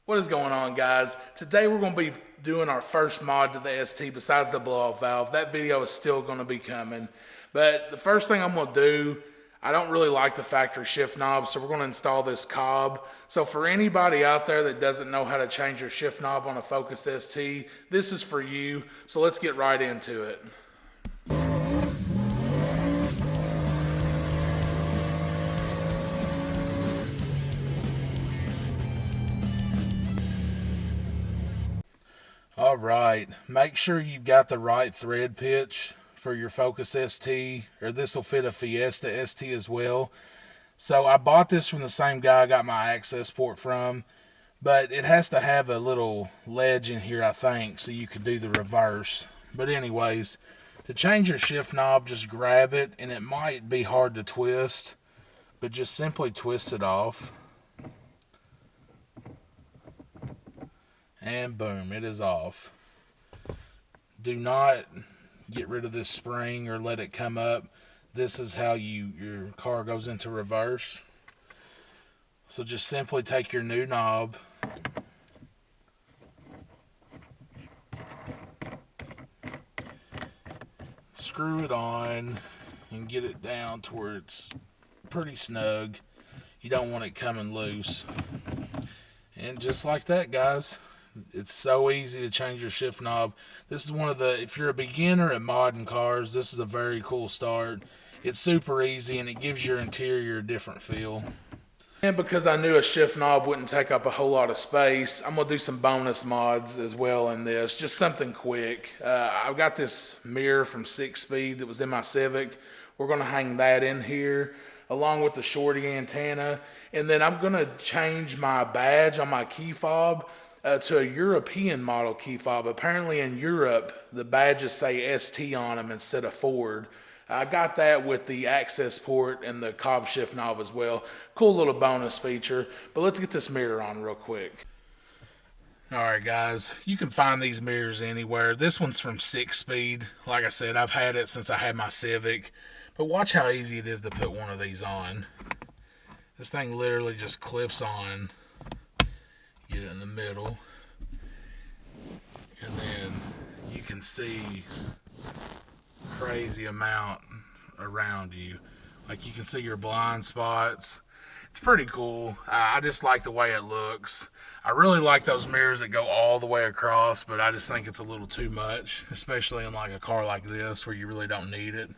What is going on, guys? Today we're going to be doing our first mod to the ST besides the blow-off valve. That video is still going to be coming. But the first thing I'm going to do, I don't really like the factory shift knob, so we're going to install this cob. So for anybody out there that doesn't know how to change your shift knob on a Focus ST, this is for you. So let's get right into it. All right, make sure you've got the right thread pitch for your Focus ST, or this will fit a Fiesta ST as well. So I bought this from the same guy I got my access port from, but it has to have a little ledge in here, I think, so you can do the reverse. But anyways, to change your shift knob, just grab it, and it might be hard to twist, but just simply twist it off. And boom, it is off. Do not get rid of this spring or let it come up. This is how your car goes into reverse. So just simply take your new knob, screw it on, and get it down to where it's pretty snug. You don't want it coming loose. And just like that, guys. It's so easy to change your shift knob. This is one of the, if you're a beginner at modding cars, this is a very cool start. It's super easy and it gives your interior a different feel. And because I knew a shift knob wouldn't take up a whole lot of space, I'm going to do some bonus mods as well in this. Just something quick. I've got this mirror from 6-Speed that was in my Civic. We're going to hang that in here along with the shorty antenna. And then I'm going to change my badge on my key fob to a European model key fob. Apparently in Europe, the badges say ST on them instead of Ford. I got that with the access port and the cob shift knob as well. Cool little bonus feature. But let's get this mirror on real quick. Alright guys, you can find these mirrors anywhere. This one's from 6-Speed. Like I said, I've had it since I had my Civic. But watch how easy it is to put one of these on. This thing literally just clips on. Get it in the middle, and then you can see crazy amount around you. Like you can see your blind spots. It's pretty cool. I just like the way it looks. I really like those mirrors that go all the way across, but I just think it's a little too much, especially in like a car like this where you really don't need it.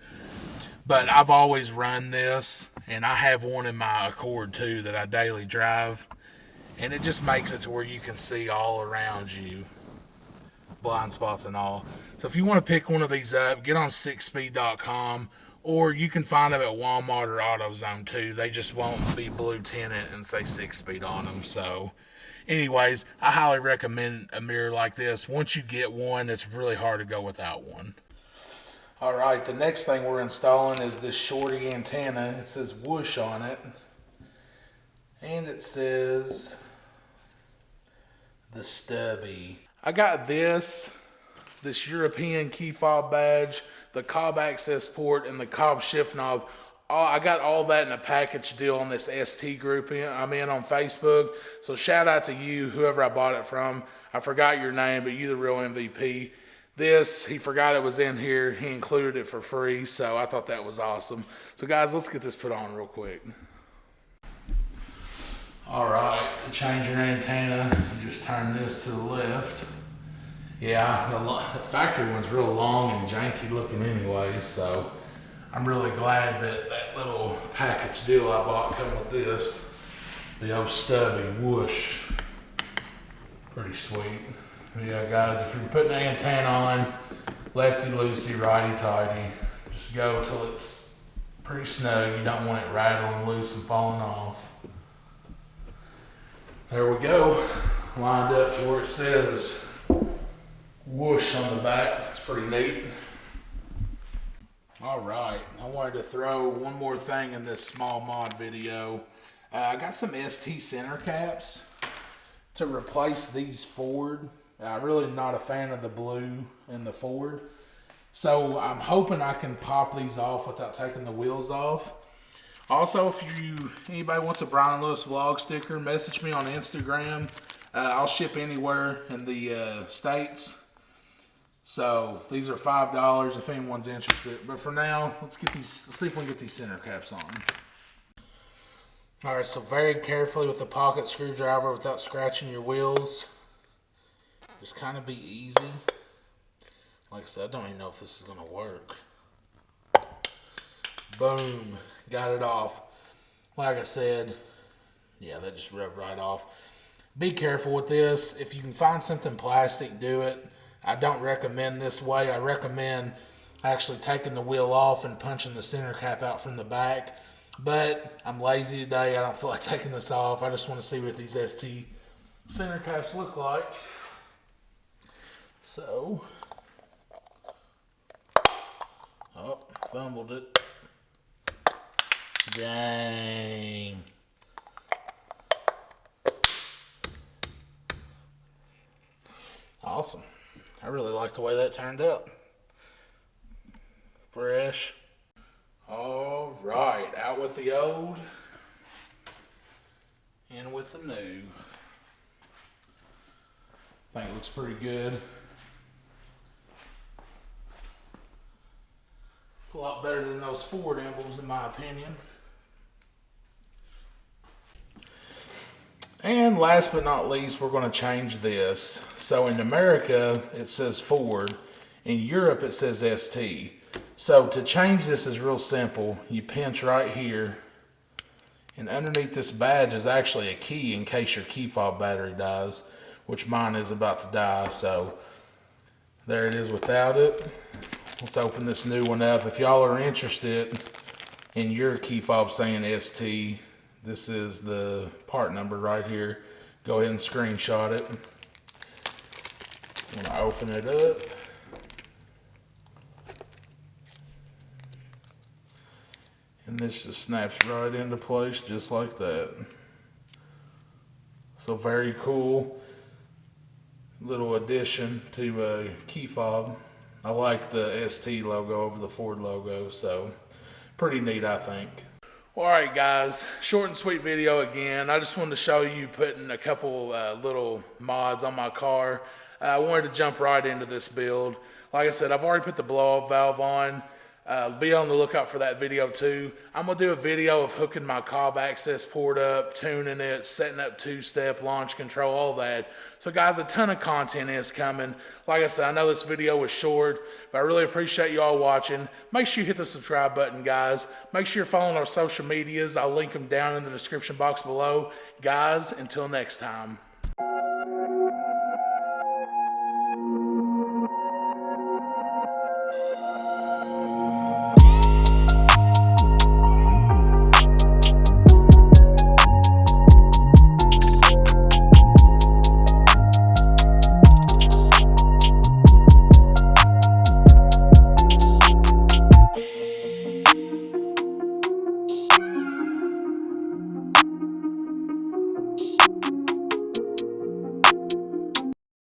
But I've always run this, and I have one in my Accord too that I daily drive. And it just makes it to where you can see all around you, blind spots and all. So if you want to pick one of these up, get on 6speed.com, or you can find them at Walmart or AutoZone too. They just won't be blue tinted and say 6-Speed on them. So anyways, I highly recommend a mirror like this. Once you get one, it's really hard to go without one. Alright, the next thing we're installing is this shorty antenna. It says whoosh on it. And it says the stubby. I got this European key fob badge, the cob access port, and the cob shift knob. I got all that in a package deal on this ST group I'm in on Facebook. So shout out to you, whoever I bought it from. I forgot your name, but you the real MVP. This, he forgot it was in here. He included it for free, so I thought that was awesome. So guys, let's get this put on real quick. Alright, to change your antenna, you just turn this to the left. Yeah, the factory one's real long and janky looking anyway, so I'm really glad that that little package deal I bought come with this. The old stubby whoosh. Pretty sweet. Yeah guys, if you're putting the antenna on, lefty loosey, righty tighty, just go till it's pretty snug. You don't want it rattling loose and falling off. There we go, lined up to where it says whoosh on the back. It's pretty neat. Alright, I wanted to throw one more thing in this small mod video. I got some ST center caps to replace these Ford. I'm really not a fan of the blue and the Ford. So I'm hoping I can pop these off without taking the wheels off. Also, if anybody wants a Brian Lewis vlog sticker, message me on Instagram. I'll ship anywhere in the States. So these are $5 if anyone's interested. But for now, let's see if we can get these center caps on. Alright, so very carefully with the pocket screwdriver without scratching your wheels. Just kind of be easy. Like I said, I don't even know if this is going to work. Boom. Got it off. Like I said, yeah, that just rubbed right off. Be careful with this. If you can find something plastic, do it. I don't recommend this way. I recommend actually taking the wheel off and punching the center cap out from the back. But I'm lazy today. I don't feel like taking this off. I just want to see what these ST center caps look like. So, oh, fumbled it. Dang. Awesome. I really like the way that turned out. Fresh. All right, out with the old, in with the new. I think it looks pretty good. A lot better than those Ford emblems in my opinion. And last but not least, we're going to change this. So in America, it says Ford. In Europe, it says ST. So to change this is real simple. You pinch right here. And underneath this badge is actually a key in case your key fob battery dies, which mine is about to die. So there it is without it. Let's open this new one up. If y'all are interested in your key fob saying ST, this is the part number right here. Go ahead and screenshot it. I'm gonna open it up. And this just snaps right into place just like that. So very cool little addition to a key fob. I like the ST logo over the Ford logo, so pretty neat I think. Alright guys, short and sweet video again. I just wanted to show you putting a couple little mods on my car. I wanted to jump right into this build. Like I said, I've already put the blow-off valve on. Be on the lookout for that video too. I'm going to do a video of hooking my cob access port up, tuning it, setting up two-step, launch control, all that. So guys, a ton of content is coming. Like I said, I know this video was short, but I really appreciate you all watching. Make sure you hit the subscribe button, guys. Make sure you're following our social medias. I'll link them down in the description box below. Guys, until next time.